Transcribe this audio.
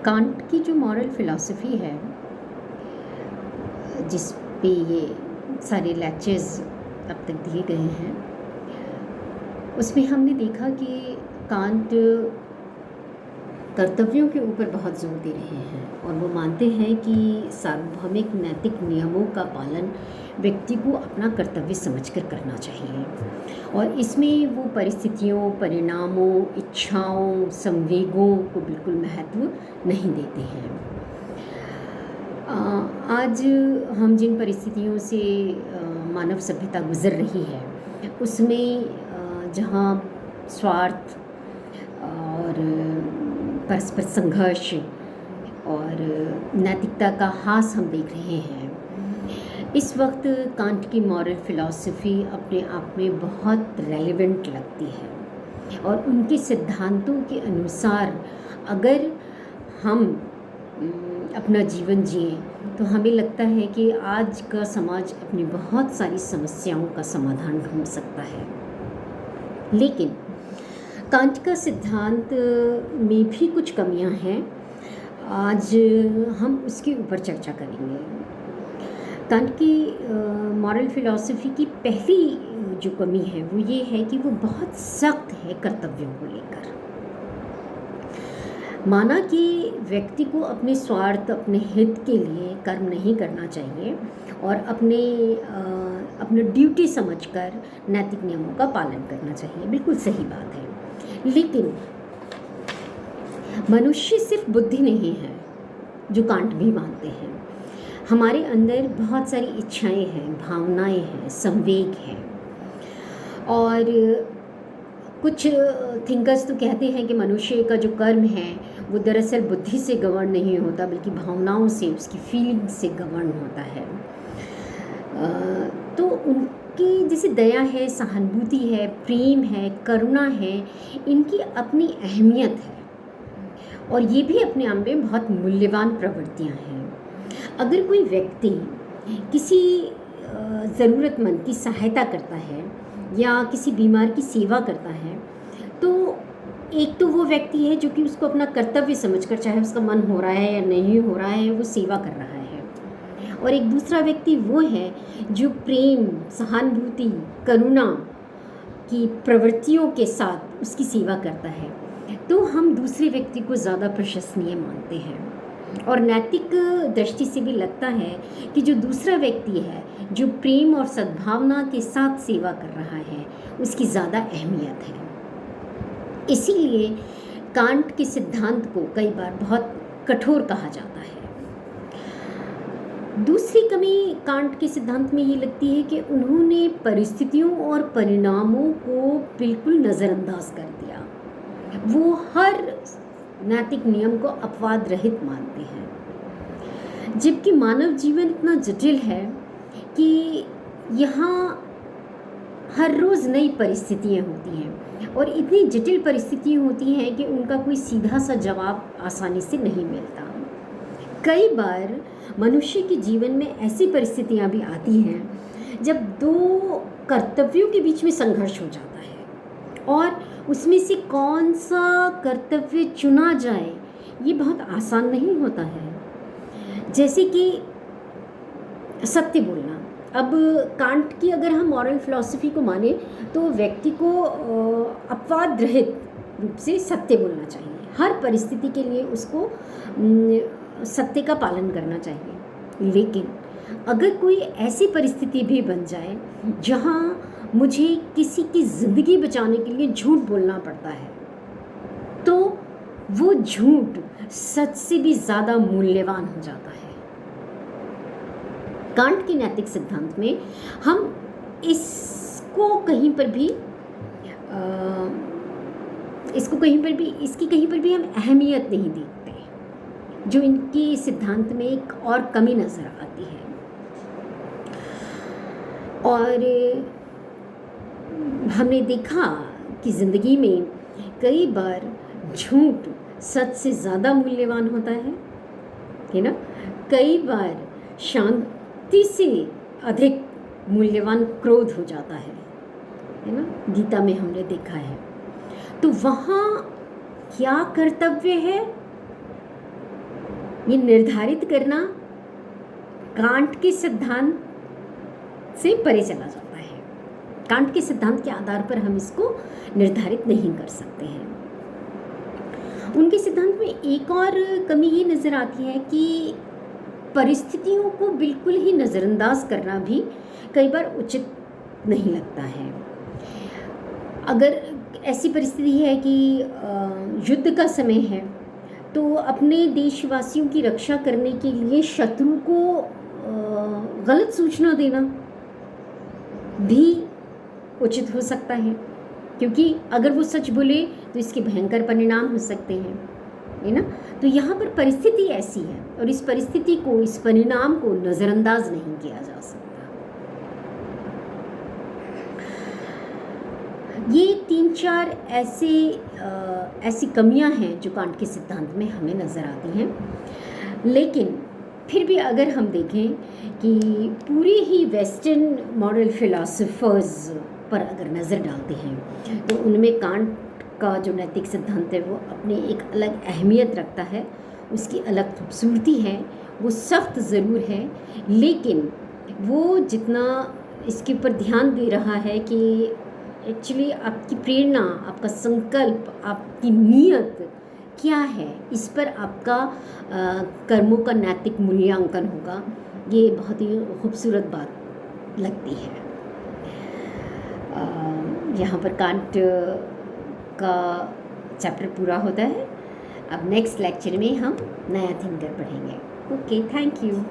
Can't की जो moral philosophy है, जिस पे ये सारे लेक्चर्स अब तक दिए गए हैं, उसमें हमने देखा कि कांट कर्तव्यों के ऊपर बहुत जोर दे रहे हैं और वो मानते हैं कि सार्वभौमिक नैतिक नियमों का पालन व्यक्ति को अपना कर्तव्य समझकर करना चाहिए और इसमें वो परिस्थितियों, परिणामों, इच्छाओं, संवेगों को बिल्कुल महत्व नहीं देते हैं। आज हम जिन परिस्थितियों से मानव सभ्यता गुज़र रही है, उसमें जहाँ स्वार्थ और परस्पर संघर्ष और नैतिकता का ह्रास हम देख रहे हैं, इस वक्त कांट की मॉरल फ़िलॉसफ़ी अपने आप में बहुत रेलेवेंट लगती है और उनके सिद्धांतों के अनुसार अगर हम अपना जीवन जिए तो हमें लगता है कि आज का समाज अपनी बहुत सारी समस्याओं का समाधान ढूंढ सकता है। लेकिन कांट का सिद्धांत में भी कुछ कमियां हैं। आज हम उसके ऊपर चर्चा करेंगे। कांट की मॉरल फ़िलॉसफ़ी की पहली जो कमी है वो ये है कि वो बहुत सख्त है कर्तव्यों को लेकर। माना कि व्यक्ति को अपने स्वार्थ, अपने हित के लिए कर्म नहीं करना चाहिए और अपने ड्यूटी समझकर नैतिक नियमों का पालन करना चाहिए। बिल्कुल सही बात है, लेकिन मनुष्य सिर्फ बुद्धि नहीं है, जो कांट भी मानते हैं। हमारे अंदर बहुत सारी इच्छाएं हैं, भावनाएं हैं, संवेग हैं और कुछ थिंकर्स तो कहते हैं कि मनुष्य का जो कर्म है वो दरअसल बुद्धि से गवर्न नहीं होता, बल्कि भावनाओं से, उसकी फीलिंग से गवर्न होता है। तो उनकी जैसे दया है, सहानुभूति है, प्रेम है, करुणा है, इनकी अपनी अहमियत है और ये भी अपने आप में बहुत मूल्यवान प्रवृत्तियाँ हैं। अगर कोई व्यक्ति किसी ज़रूरतमंद की सहायता करता है या किसी बीमार की सेवा करता है, तो एक तो वो व्यक्ति है जो कि उसको अपना कर्तव्य समझकर, चाहे उसका मन हो रहा है या नहीं हो रहा है, वो सेवा कर रहा है, और एक दूसरा व्यक्ति वो है जो प्रेम, सहानुभूति, करुणा की प्रवृत्तियों के साथ उसकी सेवा करता है। तो हम दूसरे व्यक्ति को ज़्यादा प्रशंसनीय मानते हैं और नैतिक दृष्टि से भी लगता है कि जो दूसरा व्यक्ति है, जो प्रेम और सद्भावना के साथ सेवा कर रहा है, उसकी ज़्यादा अहमियत है। इसीलिए कांट के सिद्धांत को कई बार बहुत कठोर कहा जाता है। दूसरी कमी कांट के सिद्धांत में ये लगती है कि उन्होंने परिस्थितियों और परिणामों को बिल्कुल नज़रअंदाज कर दिया। वो हर नैतिक नियम को अपवाद रहित मानते हैं, जबकि मानव जीवन इतना जटिल है कि यहाँ हर रोज़ नई परिस्थितियाँ होती हैं और इतनी जटिल परिस्थितियाँ होती हैं कि उनका कोई सीधा सा जवाब आसानी से नहीं मिलता। कई बार मनुष्य के जीवन में ऐसी परिस्थितियाँ भी आती हैं जब दो कर्तव्यों के बीच में संघर्ष हो जाता है और उसमें से कौन सा कर्तव्य चुना जाए ये बहुत आसान नहीं होता है। जैसे कि सत्य बोलना। अब कांट की अगर हम मॉरल फ़िलॉसफ़ी को माने तो व्यक्ति को अपवाद रहित रूप से सत्य बोलना चाहिए। हर परिस्थिति के लिए उसको सत्य का पालन करना चाहिए। लेकिन अगर कोई ऐसी परिस्थिति भी बन जाए जहाँ मुझे किसी की ज़िंदगी बचाने के लिए झूठ बोलना पड़ता है, तो वो झूठ सच से भी ज़्यादा मूल्यवान हो जाता है। कांट के नैतिक सिद्धांत में हम इसको कहीं पर भी इसकी कहीं पर भी हम अहमियत नहीं देखते, जो इनके सिद्धांत में एक और कमी नज़र आती है। और हमने देखा कि ज़िंदगी में कई बार झूठ सच से ज़्यादा मूल्यवान होता है ना। कई बार शांति से अधिक मूल्यवान क्रोध हो जाता है ना। गीता में हमने देखा है। तो वहाँ क्या कर्तव्य है ये निर्धारित करना कांट के सिद्धांत से परे चला जाता है। कांट के सिद्धांत के आधार पर हम इसको निर्धारित नहीं कर सकते हैं। उनके सिद्धांत में एक और कमी ये नज़र आती है कि परिस्थितियों को बिल्कुल ही नज़रअंदाज करना भी कई बार उचित नहीं लगता है। अगर ऐसी परिस्थिति है कि युद्ध का समय है, तो अपने देशवासियों की रक्षा करने के लिए शत्रु को गलत सूचना देना भी उचित हो सकता है, क्योंकि अगर वो सच बोले तो इसके भयंकर परिणाम हो सकते हैं, है ना। तो यहाँ पर परिस्थिति ऐसी है और इस परिस्थिति को, इस परिणाम को नज़रअंदाज नहीं किया जा सकता। ये 3-4 ऐसी कमियां हैं जो कांट के सिद्धांत में हमें नज़र आती हैं। लेकिन फिर भी अगर हम देखें कि पूरे ही वेस्टर्न मॉडल फिलोसोफर्स पर अगर नज़र डालते हैं तो उनमें कांट का जो नैतिक सिद्धांत है वो अपनी एक अलग अहमियत रखता है, उसकी अलग खूबसूरती है। वो सख्त ज़रूर है, लेकिन वो जितना इसके ऊपर ध्यान दे रहा है कि एक्चुअली आपकी प्रेरणा, आपका संकल्प, आपकी नीयत क्या है, इस पर आपका कर्मों का नैतिक मूल्यांकन होगा। ये बहुत ही खूबसूरत बात लगती है। यहाँ पर कांट का चैप्टर पूरा होता है। अब नेक्स्ट लेक्चर में हम नया थिंकर पढ़ेंगे। Okay, thank you.